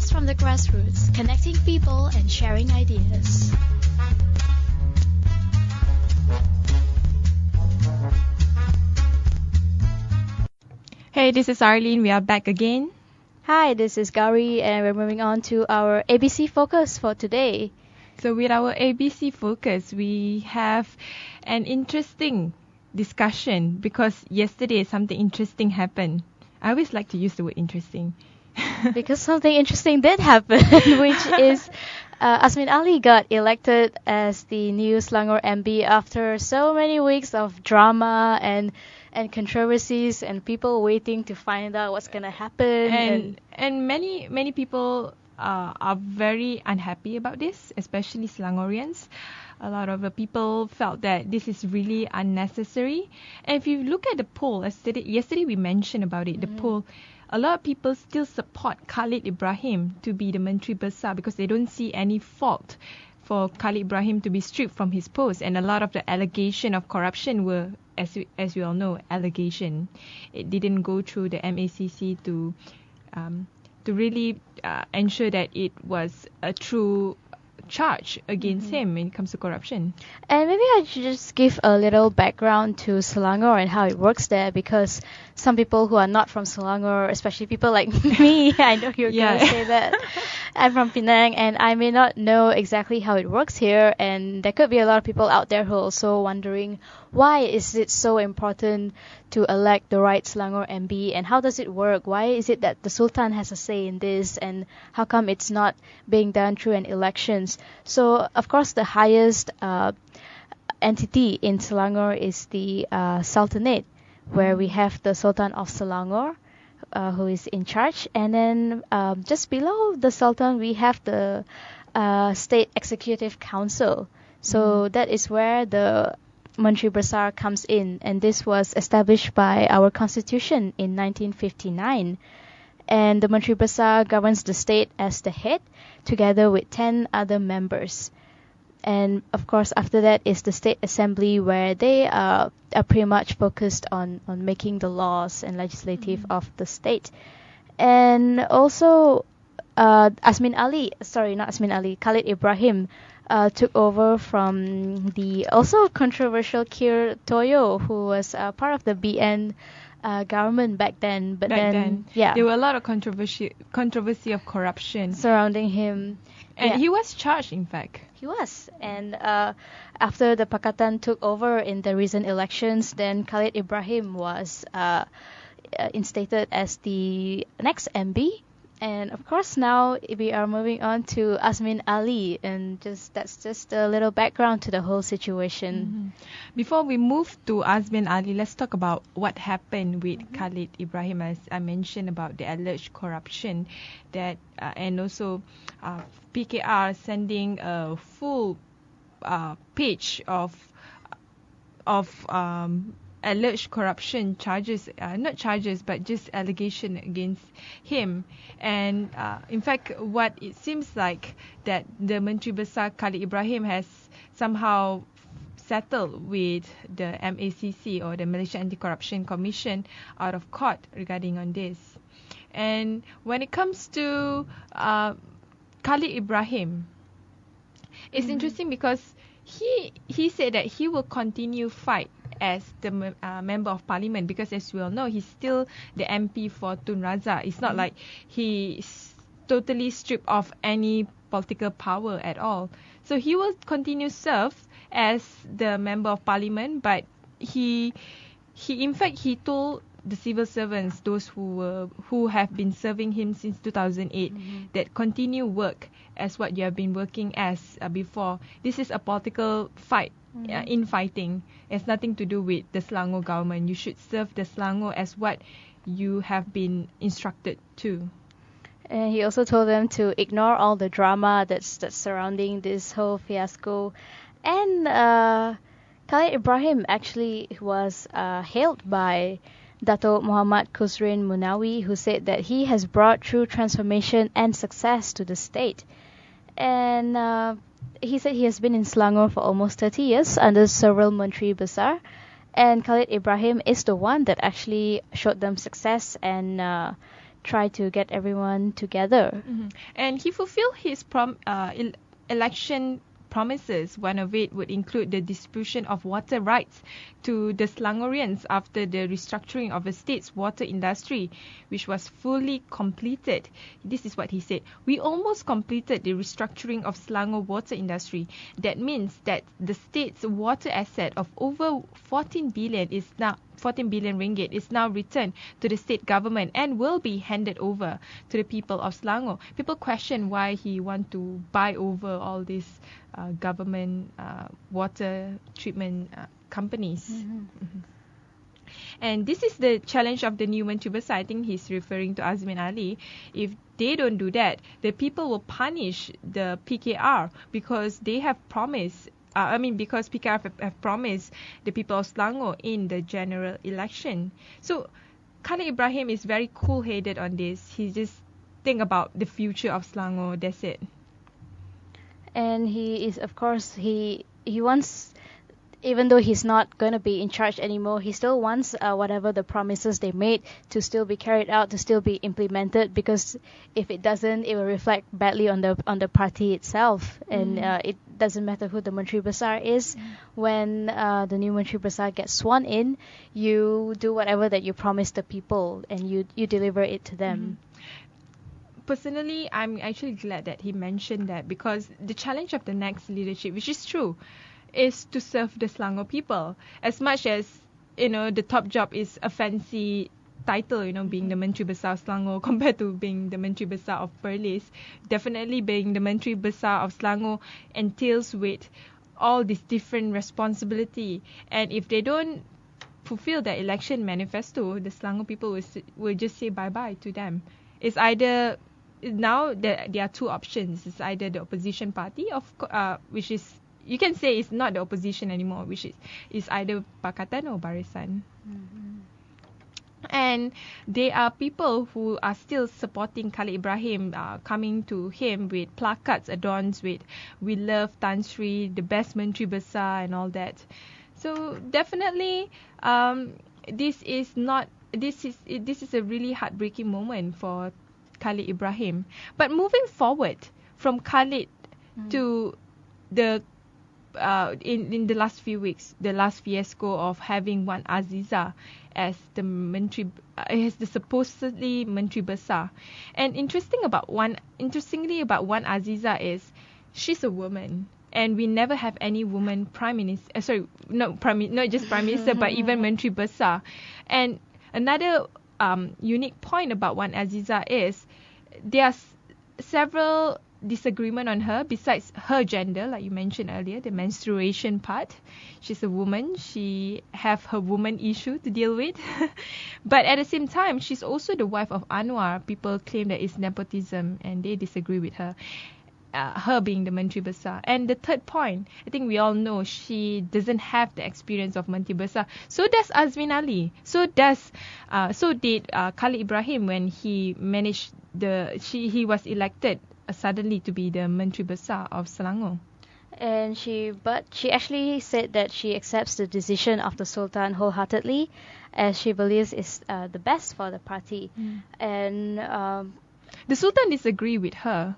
podcast from the grassroots, connecting people and sharing ideas. Hey, this is Arlene. We are back again. Hi, this is Gowri, and we're moving on to our ABC focus for today. So with our ABC focus, we have an interesting discussion because yesterday something interesting happened. I always like to use the word interesting. Because something interesting did happen, which is Asmin Ali got elected as the new Selangor MB after so many weeks of drama and controversies and people waiting to find out what's gonna happen. And many people are very unhappy about this, especially Selangorians. A lot of the people felt that this is really unnecessary. And if you look at the poll, yesterday we mentioned about it, the poll, a lot of people still support Khalid Ibrahim to be the Menteri Besar because they don't see any fault for Khalid Ibrahim to be stripped from his post. And a lot of the allegation of corruption were, as we all know, allegation. It didn't go through the MACC to really ensure that it was a true charge against him when it comes to corruption. And maybe I should just give a little background to Selangor and how it works there, because some people who are not from Selangor, especially people like me, I know you're going to say that. I'm from Penang and I may not know exactly how it works here, and there could be a lot of people out there who are also wondering why is it so important to elect the right Selangor MB, and how does it work? Why is it that the Sultan has a say in this, and how come it's not being done through an elections? So of course the highest entity in Selangor is the Sultanate, where we have the Sultan of Selangor, who is in charge, and then just below the Sultan we have the State Executive Council. So that is where the Menteri Besar comes in, and this was established by our constitution in 1959. And the Menteri Besar governs the state as the head, together with 10 other members. And of course, after that is the State Assembly, where they are pretty much focused on making the laws and legislative of the state. And also, Khalid Ibrahim took over from the also controversial Kir Toyo, who was part of the BN government back then. But then, there were a lot of controversy of corruption surrounding him. And he was charged, in fact. He was. And after the Pakatan took over in the recent elections, then Khalid Ibrahim was instated as the next MB. And of course, now we are moving on to Asmin Ali, and that's just a little background to the whole situation. Before we move to Asmin Ali, let's talk about what happened with Khalid Ibrahim, as I mentioned about the alleged corruption that, and also PKR sending a full page of alleged corruption charges, not charges, but just allegation against him. And in fact, what it seems like that the Menteri Besar Khalid Ibrahim has somehow settled with the MACC, or the Malaysia Anti-Corruption Commission, out of court regarding on this. And when it comes to Khalid Ibrahim, it's interesting because he said that he will continue fight as the member of parliament, because as we all know, he's still the MP for Tun Razak. It's not like he's totally stripped of any political power at all. So he will continue serve as the member of parliament, but he told the civil servants, those who have been serving him since 2008, that continue work as what you have been working as before. This is a political fight, infighting. It's nothing to do with the Selangor government. You should serve the Selangor as what you have been instructed to. And he also told them to ignore all the drama that's surrounding this whole fiasco. And Khalid Ibrahim actually was hailed by Dato Muhammad Kusrin Munawi, who said that he has brought true transformation and success to the state. And he said he has been in Selangor for almost 30 years under several Menteri Besar, and Khalid Ibrahim is the one that actually showed them success and try to get everyone together. And he fulfilled his election promises. One of it would include the distribution of water rights to the Selangorians after the restructuring of the state's water industry, which was fully completed. This is what he said: "We almost completed the restructuring of Selangor water industry. That means that the state's water asset of over 14 billion ringgit is now returned to the state government and will be handed over to the people of Selangor." People question why he want to buy over all these government water treatment companies. And this is the challenge of the new Menteri Besar. I think he's referring to Azmin Ali. If they don't do that, the people will punish the PKR because they have promised. Because PKR have promised the people of Selangor in the general election. So Khalid Ibrahim is very cool-headed on this. He just think about the future of Selangor. That's it. And he is, of course, he wants, even though he's not going to be in charge anymore, he still wants whatever the promises they made to still be carried out, to still be implemented, because if it doesn't, it will reflect badly on the party itself. And it doesn't matter who the Menteri Besar is. When the new Menteri Besar gets sworn in, you do whatever that you promised the people and you deliver it to them. Personally, I'm actually glad that he mentioned that, because the challenge of the next leadership, which is true, is to serve the Selangor people. As much as, the top job is a fancy title, being the Menteri Besar of Selangor compared to being the Menteri Besar of Perlis, definitely being the Menteri Besar of Selangor entails with all this different responsibility. And if they don't fulfill their election manifesto, the Selangor people will just say bye-bye to them. It's either... Now there are two options. It's either the opposition party, which is, you can say it's not the opposition anymore, which is either Pakatan or Barisan. And there are people who are still supporting Khalid Ibrahim, coming to him with placards adorned with "We love Tan Sri, the best Menteri Besar," and all that. So definitely, this is a really heartbreaking moment for Khalid Ibrahim. But moving forward from Khalid to the in the last few weeks, the last fiasco of having Wan Aziza as the supposedly Menteri Besar. And interestingly about Wan Aziza is she's a woman. And we never have any woman prime minister. Not just prime minister, but even Menteri Besar. And another unique point about Wan Aziza is there are several disagreement on her besides her gender, like you mentioned earlier, the menstruation part. She's a woman. She have her woman issue to deal with. But at the same time, she's also the wife of Anwar. People claim that it's nepotism and they disagree with her. Her being the Menteri Besar. And the third point, I think we all know she doesn't have the experience of Menteri Besar. So does Azmin Ali. So did Khalid Ibrahim when he managed he was elected suddenly to be the Menteri Besar of Selangor. And she actually said that she accepts the decision of the Sultan wholeheartedly, as she believes is the best for the party. And the Sultan disagreed with her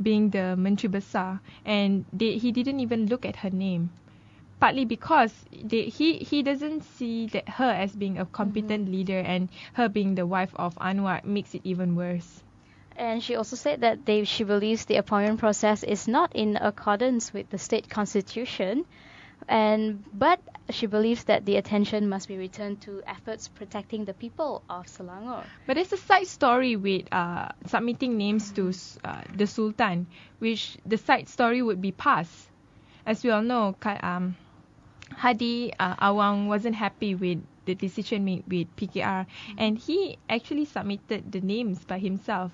being the Menteri Besar, and he didn't even look at her name, partly because he doesn't see her as being a competent leader, and her being the wife of Anwar makes it even worse. And she also said that she believes the appointment process is not in accordance with the state constitution, but she believes that the attention must be returned to efforts protecting the people of Selangor. But there's a side story with submitting names to the Sultan, which the side story would be PAS. As we all know, Hadi Awang wasn't happy with the decision made with PKR, and he actually submitted the names by himself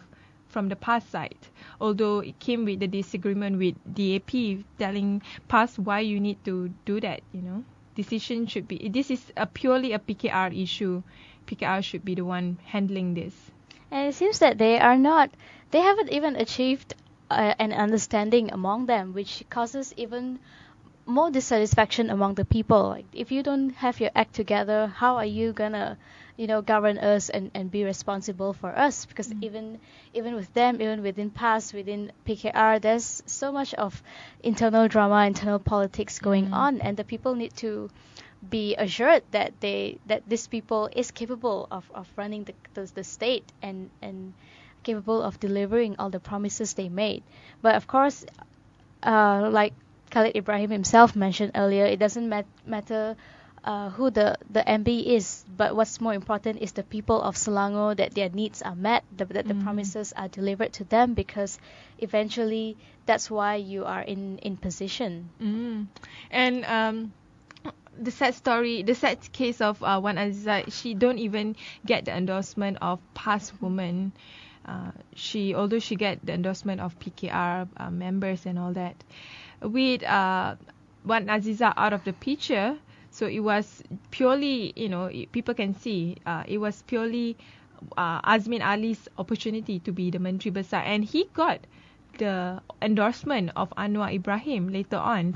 from the PAS side, although it came with the disagreement with DAP telling PAS why you need to do that. Decision should be, this is purely a PKR issue. PKR should be the one handling this. And it seems that they haven't even achieved an understanding among them, which causes even more dissatisfaction among the people. Like, if you don't have your act together, how are you gonna govern us and be responsible for us, because even with them, even within PAS, within PKR, there's so much of internal drama, internal politics going on, and the people need to be assured that this people is capable of running the state and capable of delivering all the promises they made. But of course, like Khalid Ibrahim himself mentioned earlier, it doesn't matter who the MB is, but what's more important is the people of Selangor, that their needs are met, that the promises are delivered to them, because eventually that's why you are in position. And the sad case of Wan Aziza, she don't even get the endorsement of PAS women. Although she get the endorsement of PKR members and all that. With Wan Aziza out of the picture, so it was purely, people can see, it was purely Azmin Ali's opportunity to be the Menteri Besar, and he got the endorsement of Anwar Ibrahim later on,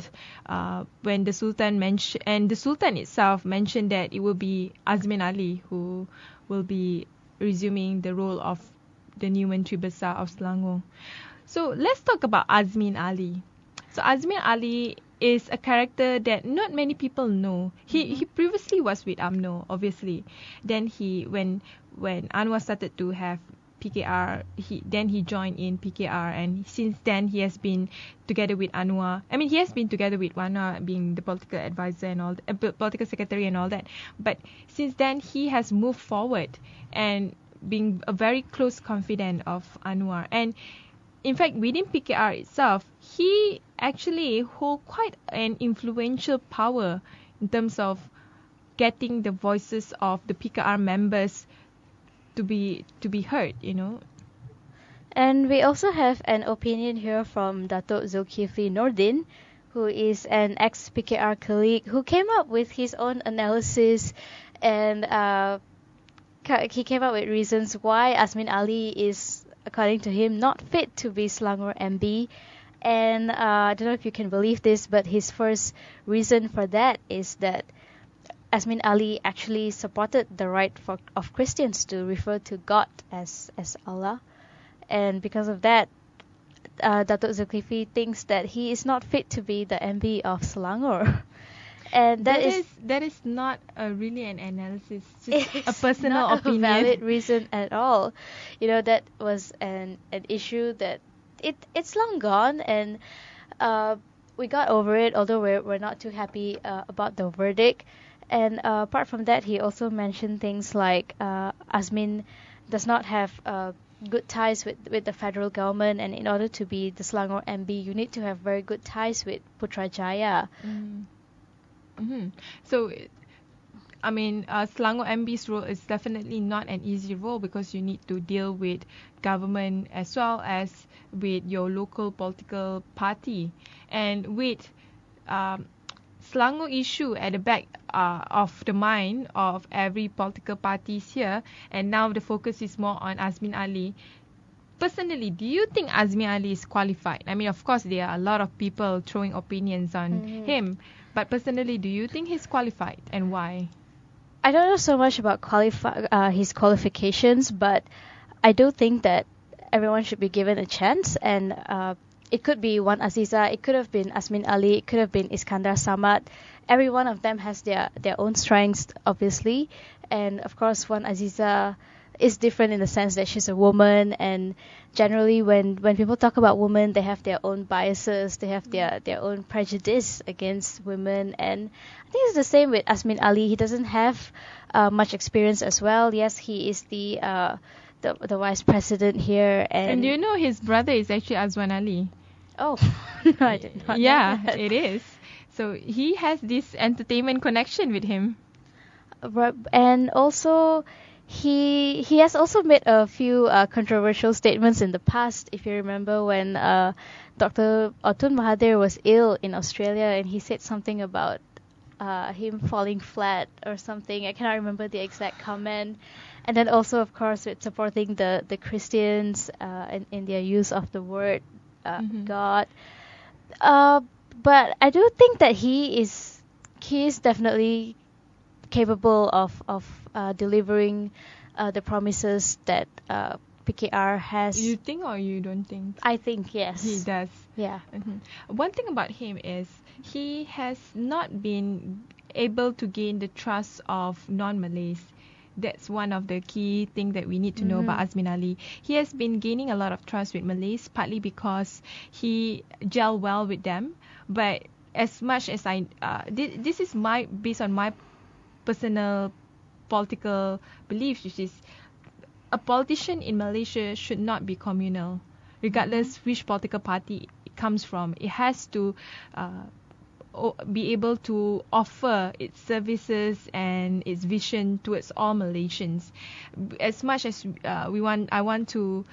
when the Sultan mentioned, and the Sultan itself mentioned that it will be Azmin Ali who will be resuming the role of the new Menteri Besar of Selangor. So let's talk about Azmin Ali. So Azmin Ali is a character that not many people know. He previously was with UMNO, obviously. Then when Anwar started to have PKR, he joined in PKR, and since then he has been together with Anwar. I mean, he has been together with Anwar being the political advisor and all, political secretary and all that. But since then he has moved forward and being a very close confidant of Anwar. And in fact, within PKR itself, he actually hold quite an influential power in terms of getting the voices of the PKR members to be heard, And we also have an opinion here from Datuk Zulkifli Nordin, who is an ex-PKR colleague who came up with his own analysis, and he came up with reasons why Azmin Ali is, according to him, not fit to be Selangor MB. And I don't know if you can believe this, but his first reason for that is that Azmin Ali actually supported the right of Christians to refer to God as Allah. And because of that, Datuk Zulkifli thinks that he is not fit to be the MB of Selangor. And that is not really an analysis, just a personal not opinion. A valid reason at all. That was an issue that it's long gone, and we got over it, although we're not too happy about the verdict. And apart from that, he also mentioned things like Azmin does not have good ties with the federal government, and in order to be the Selangor MB, you need to have very good ties with Putrajaya. So, I mean, Selangor MB's role is definitely not an easy role, because you need to deal with government as well as with your local political party. And with Selangor issue at the back of the mind of every political parties here, and now the focus is more on Azmin Ali. Personally, do you think Azmin Ali is qualified? I mean, of course, there are a lot of people throwing opinions on him, but personally, do you think he's qualified, and why? I don't know so much about his qualifications, but I do think that everyone should be given a chance, and it could be Wan Aziza, it could have been Azmin Ali, it could have been Iskandar Samad. Every one of them has their own strengths, obviously, and of course Wan Aziza is different in the sense that she's a woman, and generally when people talk about women, they have their own biases, they have their own prejudice against women. And I think it's the same with Azmin Ali. He doesn't have much experience as well. Yes, he is the vice president here, and you know his brother is actually Azwan Ali. Oh, no, I did not know that. It is. So he has this entertainment connection with him. And also, he has also made a few controversial statements in the past. If you remember when Dr. Otun Mahathir was ill in Australia, and he said something about him falling flat or something. I cannot remember the exact comment. And then also, of course, with supporting the Christians in their use of the word God. But I do think that he is definitely capable of delivering the promises that PKR has. You think or you don't think? I think yes. He does. Yeah. One thing about him is he has not been able to gain the trust of non-Malays. That's one of the key things that we need to know about Azmin Ali. He has been gaining a lot of trust with Malays, partly because he gel well with them. But as much as this is based on my personal political beliefs, which is a politician in Malaysia should not be communal, regardless which political party it comes from. It has to be able to offer its services and its vision towards all Malaysians. As much as Azmin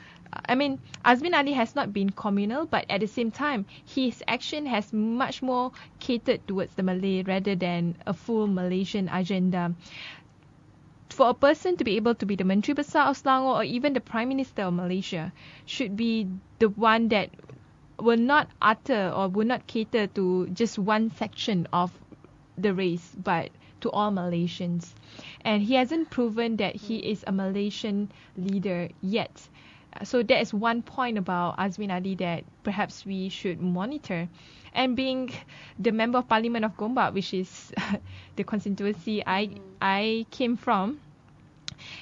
Ali has not been communal, but at the same time, his action has much more catered towards the Malay rather than a full Malaysian agenda. For a person to be able to be the Menteri Besar of Selangor or even the Prime Minister of Malaysia should be the one that will not utter or will not cater to just one section of the race, but to all Malaysians. And he hasn't proven that he is a Malaysian leader yet. So that is one point about Azmin Ali that perhaps we should monitor. And being the Member of Parliament of Gombak, which is the constituency I came from,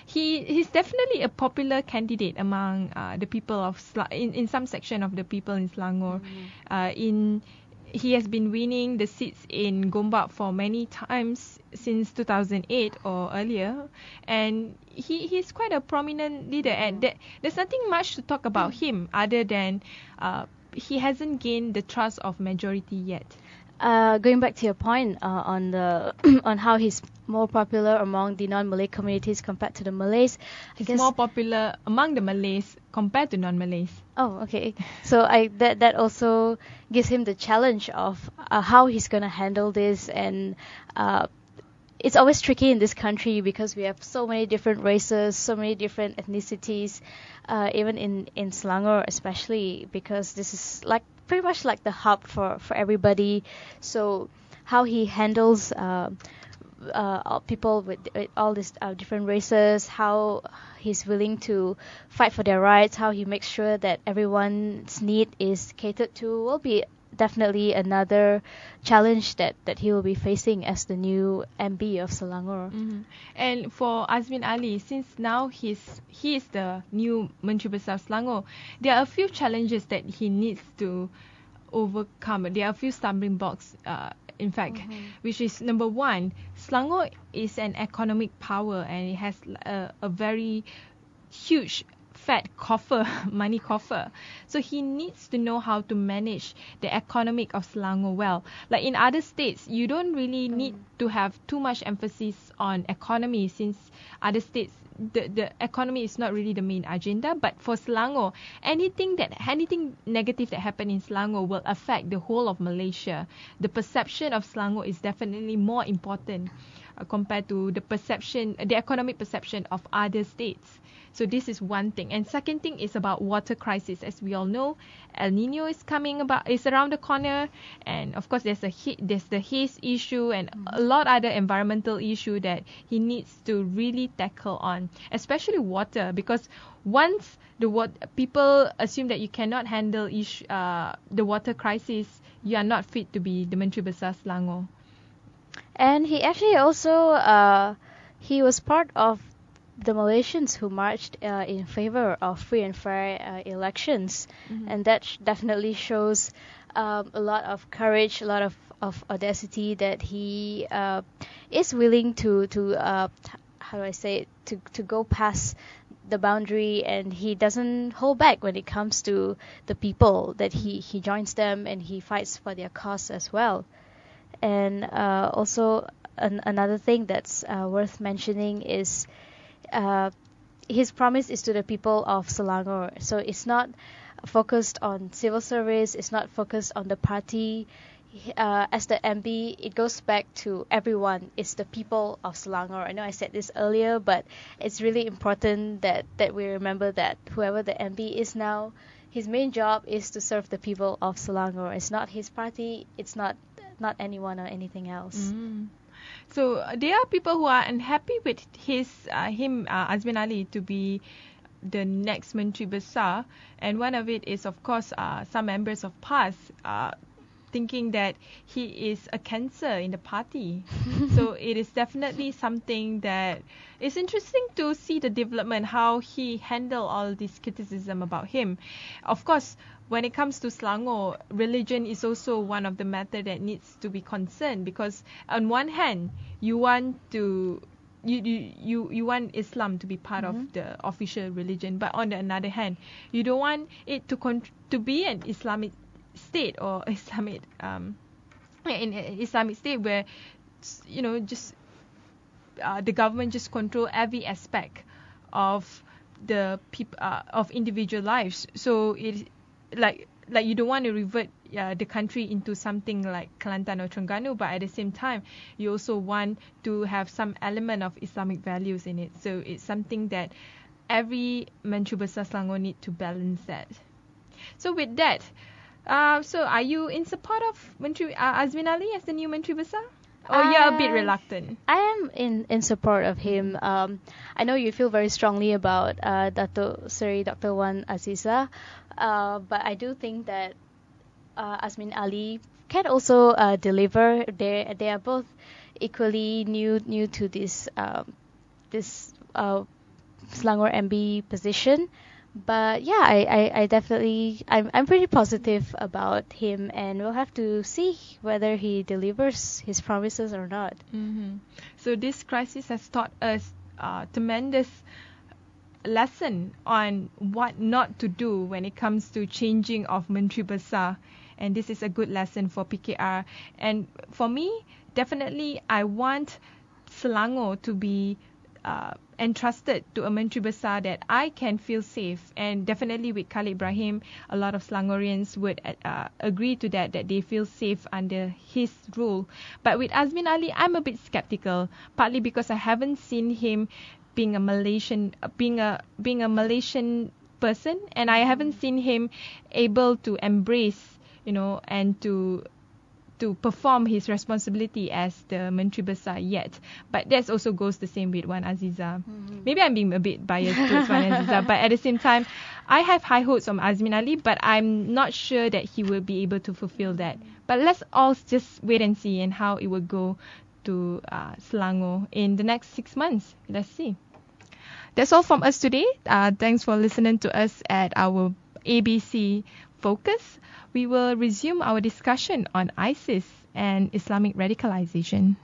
he's definitely a popular candidate among the people of in some section of the people in Selangor. He has been winning the seats in Gombak for many times since 2008 or earlier, and he's quite a prominent leader. And there's nothing much to talk about him other than he hasn't gained the trust of majority yet. Going back to your point on the on how he's more popular among the non-Malay communities compared to the Malays, he's more popular among the Malays compared to non-Malays. Oh, okay. So that also gives him the challenge of how he's gonna handle this, and it's always tricky in this country because we have so many different races, so many different ethnicities, even in Selangor especially, because this is like pretty much like the hub for everybody. So how he handles people with all these different races, how he's willing to fight for their rights, how he makes sure that everyone's need is catered to, will be definitely another challenge that he will be facing as the new MB of Selangor. And for Azmin Ali, since now he is the new Menteri Besar of Selangor, there are a few challenges that he needs to overcome. There are a few stumbling blocks, in fact, which is number one, Selangor is an economic power and it has a very huge fat money coffer. So he needs to know how to manage the economic of Selangor well. Like in other states, you don't really need to have too much emphasis on economy, since other states the economy is not really the main agenda. But for Selangor, anything negative that happen in Selangor will affect the whole of Malaysia. The perception of Selangor is definitely more important compared to the economic perception of other states. So this is one thing. And second thing is about water crisis. As we all know, El Nino is around the corner, and of course there's the haze issue and a lot other environmental issue that he needs to really tackle on, especially water, because once people assume that you cannot handle the water crisis, you are not fit to be the Menteri Besar Selangor. And he actually also he was part of the Malaysians who marched in favor of free and fair elections, and that definitely shows a lot of courage, a lot of audacity, that he is willing to how do I say it, to go past the boundary, and he doesn't hold back when it comes to the people, that he joins them and he fights for their cause as well. And also another thing that's worth mentioning is his promise is to the people of Selangor. So it's not focused on civil service, it's not focused on the party. As the MB, it goes back to everyone. It's the people of Selangor. I know I said this earlier, but it's really important that we remember that whoever the MB is now, his main job is to serve the people of Selangor. It's not his party, it's not anyone or anything else. So there are people who are unhappy with Azmin Ali to be the next Menteri Besar, and one of it is of course some members of PAS thinking that he is a cancer in the party. So it is definitely something that is interesting to see the development, how he handled all this criticism about him. Of course, when it comes to Selangor, religion is also one of the matter that needs to be concerned, because on one hand you want to you want Islam to be part of the official religion, but on the another hand you don't want it to be an Islamic state or Islamic in an Islamic state where just the government just control every aspect of the of individual lives. So it like you don't want to revert the country into something like Kelantan or Terengganu, but at the same time you also want to have some element of Islamic values in it. So it's something that every Menteri Besar Selangor need to balance that. So with that, so are you in support of Azmin Ali as the new Menteri Besar? Or you're a bit reluctant? I am in support of him. I know you feel very strongly about Dr. Wan Aziza, but I do think that Azmin Ali can also deliver. They are both equally new to this Selangor MB position. But yeah, I definitely I'm pretty positive about him, and we'll have to see whether he delivers his promises or not. So this crisis has taught us tremendous lesson on what not to do when it comes to changing of Menteri Besar, and this is a good lesson for PKR. And for me, definitely I want Selangor to be entrusted to a Menteri Besar that I can feel safe. And definitely with Khalid Ibrahim, a lot of Selangorians would agree to that they feel safe under his rule. But with Azmin Ali, I'm a bit skeptical, partly because I haven't seen him being a Malaysian person, and I haven't seen him able to embrace, and to perform his responsibility as the Menteri Besar yet. But that also goes the same with Wan Aziza. Maybe I'm being a bit biased towards Wan Aziza, but at the same time, I have high hopes on Azmin Ali, but I'm not sure that he will be able to fulfill that. But let's all just wait and see and how it will go to Selangor in the next 6 months. Let's see. That's all from us today. Thanks for listening to us at our ABC Focus. We will resume our discussion on ISIS and Islamic radicalization.